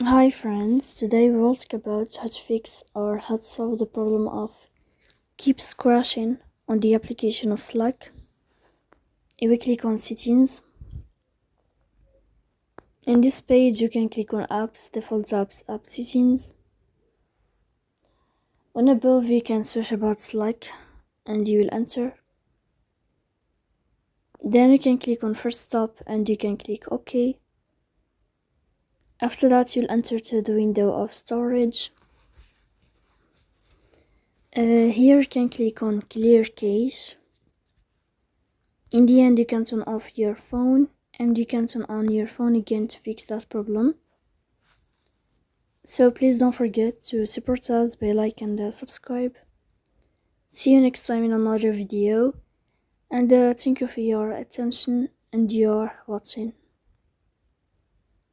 Hi friends, today we will talk about how to fix or how to solve the problem of keeps crashing on the application of Slack. If we click on settings, in this page you can click on apps, default apps, app settings. On above you can search about Slack and you will enter. Then you can click on first stop and you can click OK. After that you'll enter to the window of storage. Here you can click on clear cache. In the end you can turn off your phone and you can turn on your phone again to fix that problem. So please don't forget to support us by like and subscribe. See you next time in another video, and thank you for your attention and your watching.